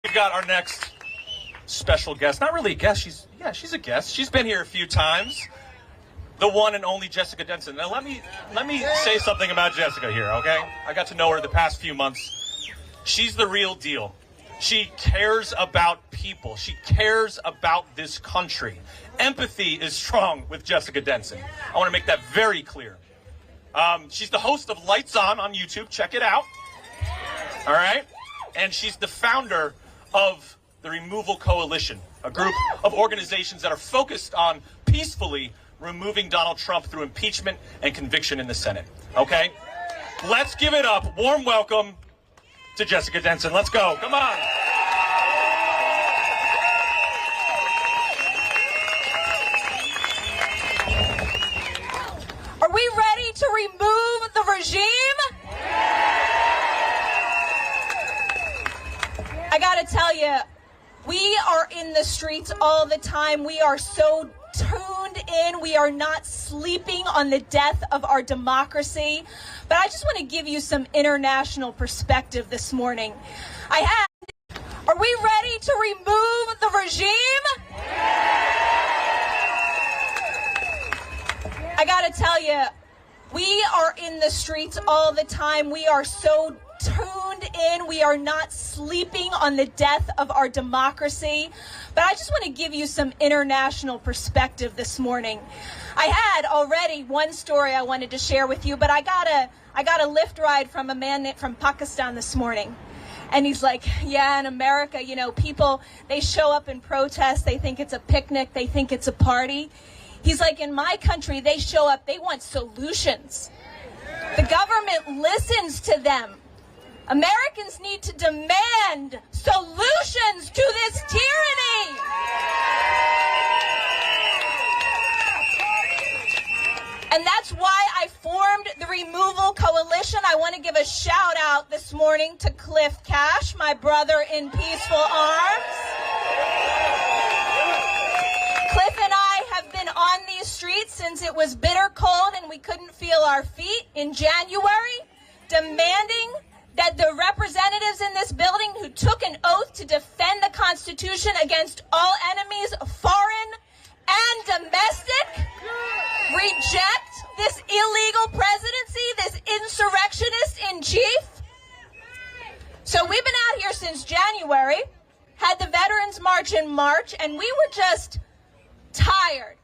We've got our next special guest. Not really a guest. She's a guest. She's been here a few times. The one and only Jessica Denson. Now let me say something about Jessica here, okay? I got to know her the past few months. She's the real deal. She cares about people. She cares about this country. Empathy is strong with Jessica Denson. I want to make that very clear. She's the host of Lights On YouTube. Check it out. All right? And she's the founder of the Removal Coalition, a group of organizations that are focused on peacefully removing Donald Trump through impeachment and conviction in the Senate. Okay? Let's give it up. Warm welcome to Jessica Denson. Let's go. Come on. Are we ready to remove the regime? I gotta tell you, we are in the streets all the time. We are so tuned in. We are not sleeping on the death of our democracy. But I just want to give you some international perspective this morning. Are we ready to remove the regime? I gotta tell you, we are in the streets all the time. We are so tuned in. We are not sleeping on the death of our democracy. But I just want to give you some international perspective this morning. I had already one story I wanted to share with you, but I got a Lyft ride from a man from Pakistan this morning. And he's like, yeah, in America, you know, people, they show up and protest. They think it's a picnic. They think it's a party. He's like, in my country, they show up. They want solutions. The government listens to them. Americans need to demand solutions to this tyranny. And that's why I formed the Removal Coalition. I want to give a shout out this morning to Cliff Cash, my brother in peaceful arms. Cliff and I have been on these streets since it was bitter cold and we couldn't feel our feet in January, demanding that the representatives in this building who took an oath to defend the Constitution against all enemies, foreign and domestic, reject this illegal presidency, this insurrectionist in chief. So we've been out here since January, had the Veterans March in March, and we were just tired.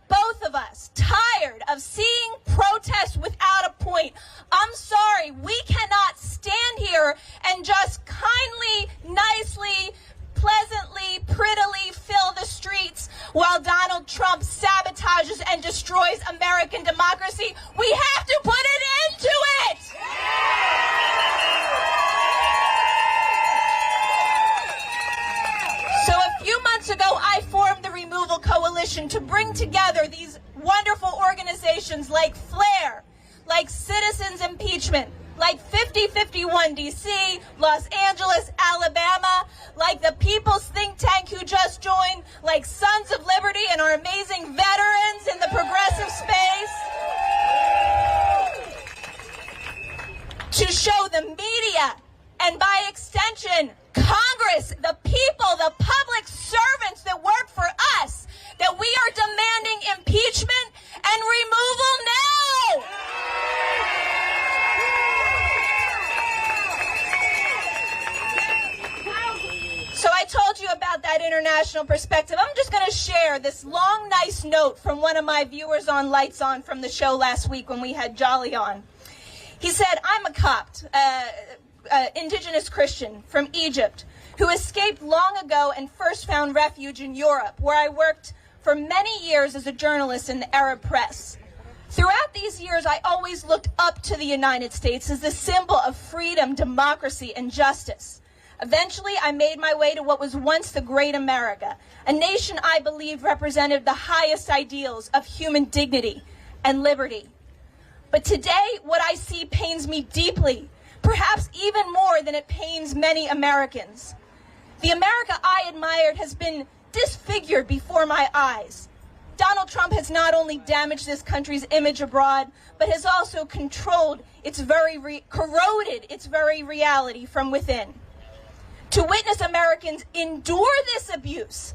Both of us tired of seeing protests without a point. I'm sorry, we cannot stand here and just kindly, nicely, pleasantly, prettily fill the streets while Donald Trump sabotages and destroys American democracy. We have to put an end to it! So a few months ago, I formed the Removal Coalition to bring together these wonderful organizations like FLAIR, like Citizens Impeachment, like 5051 DC, Los Angeles, Alabama, like the People's Think Tank who just joined, like Sons of Liberty and our amazing veterans in the progressive space, to show the media and by extension, Congress, the people, the public servants that work for us, that we are demanding impeachment and removal now. So I told you about that international perspective. I'm just going to share this long, nice note from one of my viewers on Lights On from the show last week when we had Jolly on. He said, I'm a Copt, indigenous Christian from Egypt, who escaped long ago and first found refuge in Europe, where I worked for many years as a journalist in the Arab press. Throughout these years, I always looked up to the United States as the symbol of freedom, democracy, and justice. Eventually, I made my way to what was once the great America, a nation I believed represented the highest ideals of human dignity and liberty. But today, what I see pains me deeply, perhaps even more than it pains many Americans. The America I admired has been disfigured before my eyes. Donald Trump has not only damaged this country's image abroad, but has also corroded its very reality from within. To To witness Americans endure this abuse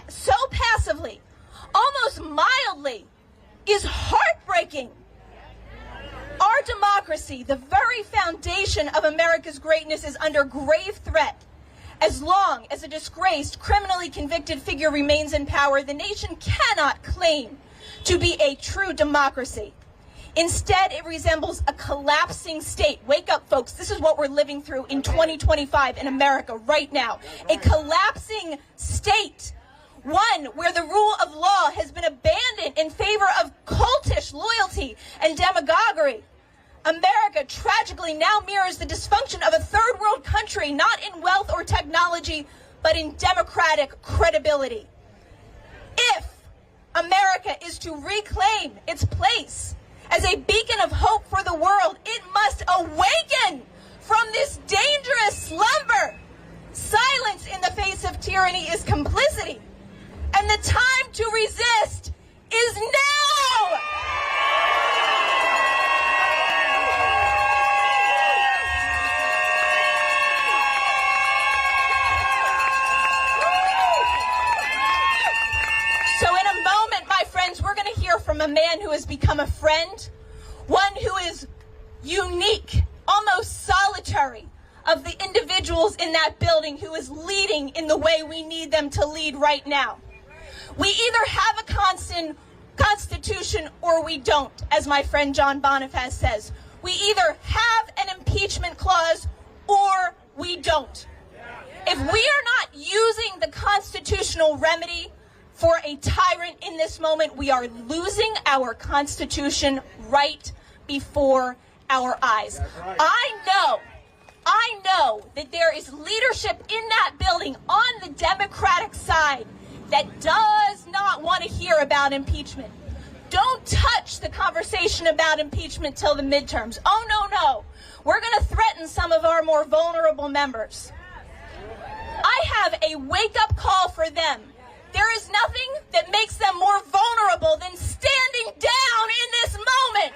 so passively, almost mildly, is heartbreaking. Our democracy, the very foundation of America's greatness, is under grave threat. As long as a disgraced, criminally convicted figure remains in power, the nation cannot claim to be a true democracy. Instead, it resembles a collapsing state. Wake up, folks. This is what we're living through in 2025 in America right now. A collapsing state. One where the rule of law has been abandoned in favor of cultish loyalty and demagoguery. America tragically now mirrors the dysfunction of a third world country, not in wealth or technology, but in democratic credibility. If America is to reclaim its place as a beacon of hope for the world, it must awaken from this dangerous slumber. Silence in the face of tyranny is complicity, and the time to resist is now! So in a moment, my friends, we're going to hear from a man who has become a friend, one who is unique, almost solitary, of the individuals in that building, who is leading in the way we need them to lead right now. We either have a constitution or we don't, as my friend John Bonifaz says. We either have an impeachment clause or we don't. If we are not using the constitutional remedy for a tyrant in this moment, we are losing our Constitution right before our eyes. Right. I know that there is leadership in that building on the Democratic side that does not want to hear about impeachment. Don't touch the conversation about impeachment till the midterms. Oh, no. We're going to threaten some of our more vulnerable members. I have a wake-up call for them. There is nothing that makes them more vulnerable than standing down in this moment.